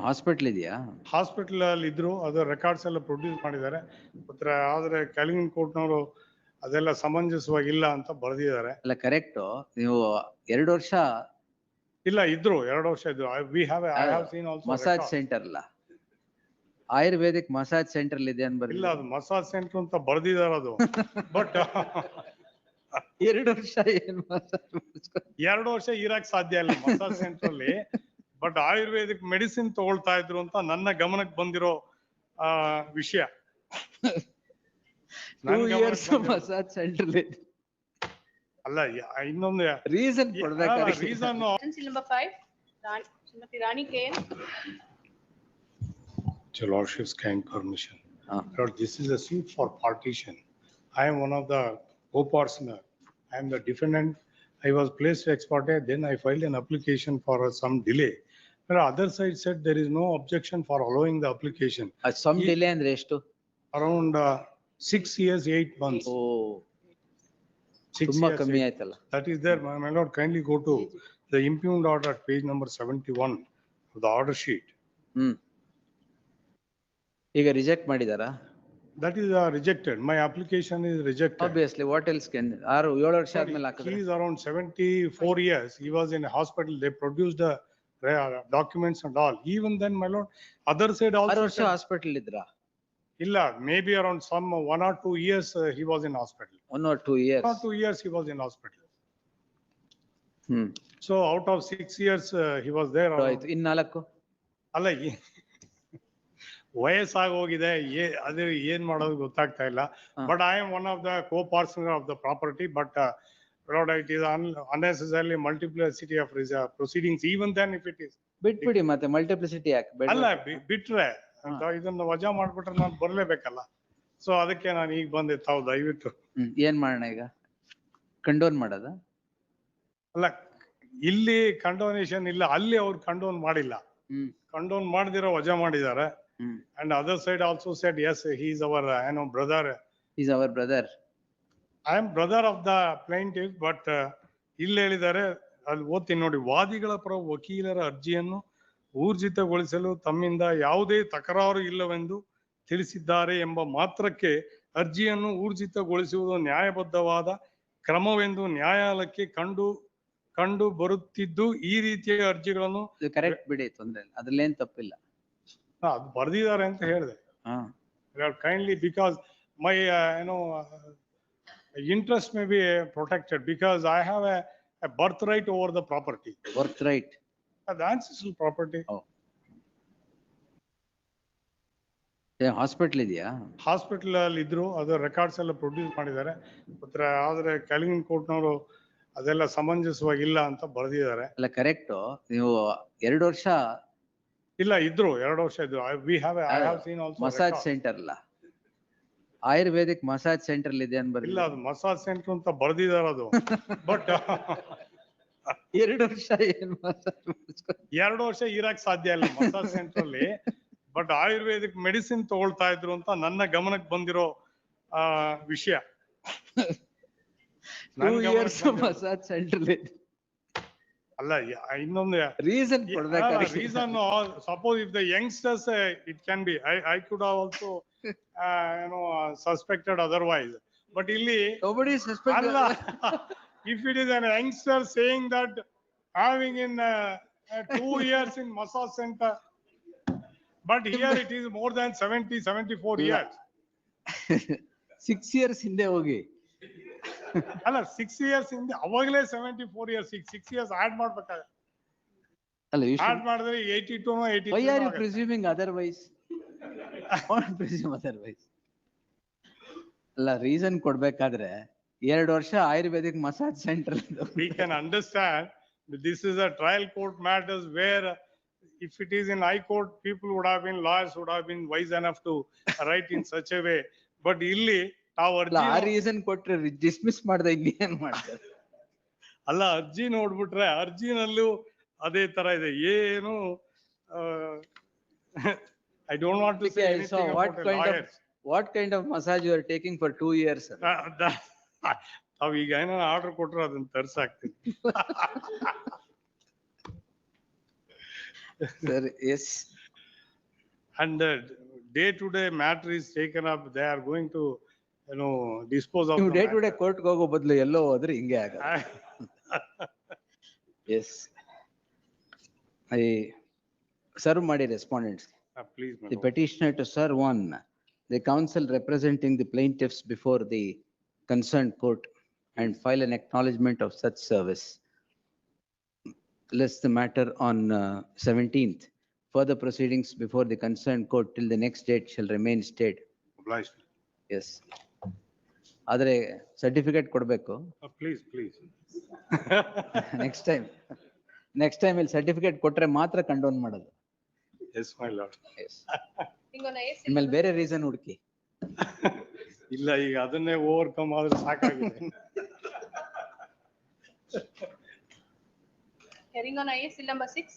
Hospital ಇದೆಯಾ? Hospital ಅಲ್ಲಿ ಇದ್ರು, ಅದು ರೆಕಾರ್ಡ್ಸ್ ಎಲ್ಲ ಪ್ರೊಡ್ಯೂಸ್ ಮಾಡಿದ್ದಾರೆ. ಆದ್ರೆ ಕ್ಯಾಲಿಂಗ್ ಕೋರ್ಟ್ನವರು ಅದೆಲ್ಲ ಸಮಂಜಸವಾಗಿಲ್ಲ ಅಂತ ಬರೆದಿದ್ದಾರೆ. ಅಲ್ಲ ಕರೆಕ್ಟ್. ನೀವು 2 ವರ್ಷ ಇಲ್ಲ ಇದ್ರು, 2 ವರ್ಷ ಇದ್ರು. I have seen also massage centre ಅಲ್ಲ, ಆಯುರ್ವೇದಿಕ್ ಮಸಾಜ್ ಸೆಂಟರ್ ಇದೆ ಅಂತ ಇಲ್ಲ, ಅದು ಮಸಾಜ್ ಸೆಂಟರ್ ಅಂತ ಬರೆದಿದ್ದಾರೆ ಅದು. ಬಟ್ 2 ವರ್ಷ ಏನ್ ಮಸಾಜ್ 2 ವರ್ಷ ಇರಕ್ ಸಾಧ್ಯ ಇಲ್ಲ ಮಸಾಜ್ ಸೆಂಟರ್ ಅಲ್ಲಿ. ಬಟ್ ಆಯುರ್ವೇದಿಕ್ ಮೆಡಿಸಿನ್ ತಗೊಳ್ತಾ ಇದ್ರು ಅಂತ ನನ್ನ ಗಮನಕ್ಕೆ ಬಂದಿರೋ ವಿಷಯ. 2 years ಮಸಾಜ್ ಸೆಂಟರ್ ಅಲ್ಲ, ಇನ್ನೊಂದು ರೀಸನ್ ಕೊಡ್ಬೇಕಾದ್ರೆ reason. Number 5, Srimati Rani K. Your Lordship's kind permission. Lord, this is a suit for partition. I am one of the co-partner. I am the defendant. I was placed ex parte. Then I filed an application for some delay. The other side said there is no objection for allowing the application. Some delay ಅಂದ್ರೆ ಎಷ್ಟು? Around 6 years, 8 months. ಓ, 6 ತುಂಬಾ years, ಕಮ್ಮಿ 8. ಆಯ್ತಲ್ಲ. That is there. My Lord, kindly go to the impugned order at page number 71 of the order sheet. ಈಗ reject ಮಾಡಿದಾರಾ? That is rejected. My application is rejected. Obviously, what else can 7 ವರ್ಷ ಆದ್ಮೇಲೆ He ಹಾಕಿದ್ರೆ? is around 74 years. He was in a hospital. They produced the documents and all. Even then, my lord, other side 6 also ವರ್ಷ said, hospital ಇದ್ರಾ? illa, maybe around some 1 or 2 years he was in hospital. 1 or 2 years. 1 or 2 years he was in hospital. Hmm. So out of 6 years he was there. ಆಯ್ತು, ಇನ್ 4? ಅಲ್ಲ, ವಯಸ್ಸಾಗಿ ಹೋಗಿದೆ, ಅದು ಏನ್ ಮಾಡೋದು ಗೊತ್ತಾಗ್ತಾ ಇಲ್ಲ. But I am one of the co-partner of the property. But Lord, it is unnecessarily multiplicity of proceedings. Even then, if it is ಬಿಟ್ಬಿಡಿ, ಮತ್ತೆ ಮಲ್ಟಿಪ್ಲಿಸಿಟಿ ಯಾಕೆ? ಅಲ್ಲ, ಬಿಟ್ರೆ ಇದನ್ನ ವಜಾ ಮಾಡ್ಬಿಟ್ರೆ ನಾನು ಬರ್ಲೇಬೇಕಲ್ಲ. ಸೊ ಅದಕ್ಕೆ ನಾನು ಈಗ ಬಂದೆ. ತಾವು ದಯವಿಟ್ಟು ಏನ್ ಮಾಡೋಣ ಈಗ? ಕಂಡೋನ್ ಮಾಡೋದ? ಅಲ್ಲ, ಇಲ್ಲಿ ಕಂಡೋನೇಷನ್ ಇಲ್ಲ, ಅಲ್ಲಿ ಅವ್ರು ಕಂಡೋನ್ ಮಾಡಿಲ್ಲ. ಕಂಡೋನ್ ಮಾಡದಿರೋ ವಜಾ ಮಾಡಿದ್ದಾರೆ. And other side also said, yes, he is our brother. He is our brother. I am brother of the plaintiff. But ಇಲ್ಲಿ ಹೇಳಿದ್ದಾರೆ, ಅಲ್ಲಿ ಓದ್ತೀನಿ ನೋಡಿ. ವಾದಿಗಳ ಪರ ವಕೀಲರ ಅರ್ಜಿಯನ್ನು ಊರ್ಜಿತಗೊಳಿಸಲು ತಮ್ಮಿಂದ ಯಾವುದೇ ತಕರಾರು ಇಲ್ಲವೆಂದು ತಿಳಿಸಿದ್ದಾರೆ ಎಂಬ ಮಾತ್ರಕ್ಕೆ ಅರ್ಜಿಯನ್ನು ಊರ್ಜಿತಗೊಳಿಸುವುದು ನ್ಯಾಯಬದ್ಧವಾದ ಕ್ರಮವೆಂದು ನ್ಯಾಯಾಲಯಕ್ಕೆ ಕಂಡು ಬರುತ್ತಿದ್ದು, ಈ ರೀತಿಯ ಅರ್ಜಿಗಳನ್ನು ಕರೆಕ್ಟ್ ಬಿಡಿ, ತೊಂದ್ರೆ ಇಲ್ಲ, ಅದ್ರಲ್ಲೇನ್ ತಪ್ಪಿಲ್ಲ. ಅದು ಬರ್ದಿದ್ದಾರೆ ಅಂತ ಹೇಳಿದೆ. Kindly, because my interest may be protected, because I have a birthright over the property. Birthright? The ancestral property. Hospital ಇದೆಯಾ? ಹಾಸ್ಪಿಟಲ್ ಅಲ್ಲಿ ಇದ್ರು, ಅದು ರೆಕಾರ್ಡ್ಸ್ ಎಲ್ಲ ಪ್ರೊಡ್ಯೂಸ್ ಮಾಡಿದ್ದಾರೆ. ಆದ್ರೆ ಕ್ಯಾಲಿಂಗ್ ಕೋರ್ಟ್ನವರು ಅದೆಲ್ಲ ಸಮಂಜಸವಾಗಿಲ್ಲ ಅಂತ ಬರೆದಿದ್ದಾರೆ. ಅಲ್ಲ ಕರೆಕ್ಟ್. ನೀವು 2 ವರ್ಷ ಇಲ್ಲ ಇದ್ರು, 2 ವರ್ಷ ಇದ್ರು. I have seen also massage centre ಅಲ್ಲ, ಆಯುರ್ವೇದಿಕ್ ಮಸಾಜ್ ಸೆಂಟರ್ ಇದೆ ಅಂತ ಇಲ್ಲ, ಅದು ಮಸಾಜ್ ಸೆಂಟರ್ ಅಂತ ಬರೆದಿದ್ದಾರೆ ಅದು. ಬಟ್ 2 ವರ್ಷ ಏನ್ ಮಸಾಜ್? 2 ವರ್ಷ ಇರಕ್ ಸಾಧ್ಯ ಇಲ್ಲ ಮಸಾಜ್ ಸೆಂಟರ್ ಅಲ್ಲಿ. ಬಟ್ ಆಯುರ್ವೇದಿಕ್ ಮೆಡಿಸಿನ್ ತಗೊಳ್ತಾ ಇದ್ರು ಅಂತ ನನ್ನ ಗಮನಕ್ಕೆ ಬಂದಿರೋ ವಿಷಯ. 2 years ಮಸಾಜ್ ಸೆಂಟರ್ ಅಲ್ಲ, ಇನ್ನೊಂದು ರೀಸನ್ ಕೊಡ್ಬೇಕಾದ್ರೆ reason. Suppose if the youngsters, it can be, I could have also suspected otherwise. But ಇಲ್ಲಿ nobody suspected. ಅಲ್ಲ, if it is an youngster saying that having in 2 years in massage center, but here it is more than 74 years. 6 years ಹಿಂದೆ ಹೋಗಿ. ಅಲ್ಲ, 6 years ಹಿಂದೆ, ಅವಾಗಲೇ 74 years. 6 years add ಮಾಡ್ಬೇಕಾಗ. ಅಲ್ಲ, add ಮಾಡಿದ್ರೆ 82 no 83. Why are you presuming otherwise? Don't presume otherwise. ಅಲ್ಲ, reason ಕೊಡ್ಬೇಕಾದ್ರೆ 2 ವರ್ಷ Ayurvedic massage centre. We can understand this is a trial court matters where if it is in high court, people would have been, lawyers would have been wise enough to write in such a way. But ಇಲ್ಲಿ ತಾವು ಆ reason ಕೊಟ್ರೆ dismiss ಮಾಡ್ದೆ ಇನ್ನೇನ್ ಮಾಡ್ತಾರೆ? ಅಲ್ಲ, ಅರ್ಜಿ ನೋಡ್ಬಿಟ್ರೆ ಅರ್ಜಿನಲ್ಲೂ ಅದೇ ತರ ಇದೆ. ಏನು I don't want to say anything about lawyers. What kind of massage you are taking for 2 years? ತಾವು ಈಗ ಏನೋ ಆರ್ಡರ್ ಕೊಟ್ರೆ ಅದನ್ನ ತರ್ಸಾಕ್ತೀನಿ. Sir, yes. And the day-to-day matter is taken up, they are going to, dispose of ನೀವು the day to day matter. ಕೋರ್ಟ್ಗೆ ಹೋಗೋ ಬದಲು ಎಲ್ಲೋ ಹೋದ್ರೆ ಹಿಂಗೆ ಆಗಲ್ಲ. ಎಸ್ ಐ ಸರ್ವ್ ಮಾಡಿ respondents. Please, my The lord. petitioner to serve on the counsel representing the plaintiffs before the concerned court and file an acknowledgement of such service. List the matter on 17th. Further proceedings before the concerned court till the next date shall remain stayed. Obliged. Yes. ಆದರೆ certificate ಕೊಡಬೇಕು. Please. Next time ಇಲ್ಲಿ certificate ಕೊಟ್ರೆ ಮಾತ್ರ ಕಂಡೋನ್ ಮಾಡೋದು. Yes, my lord. Yes. Ring on IS. ಇನ್ಮೇಲೆ ಬೇರೆ reason ಹುಡುಕಿ. ಇಲ್ಲ, ಈಗ ಅದನ್ನೇ ಓವರ್ಕಮ್ ಆದ್ರೆ ಸಾಕಾಗಿದೆ. Hearing on IS, bill number 6.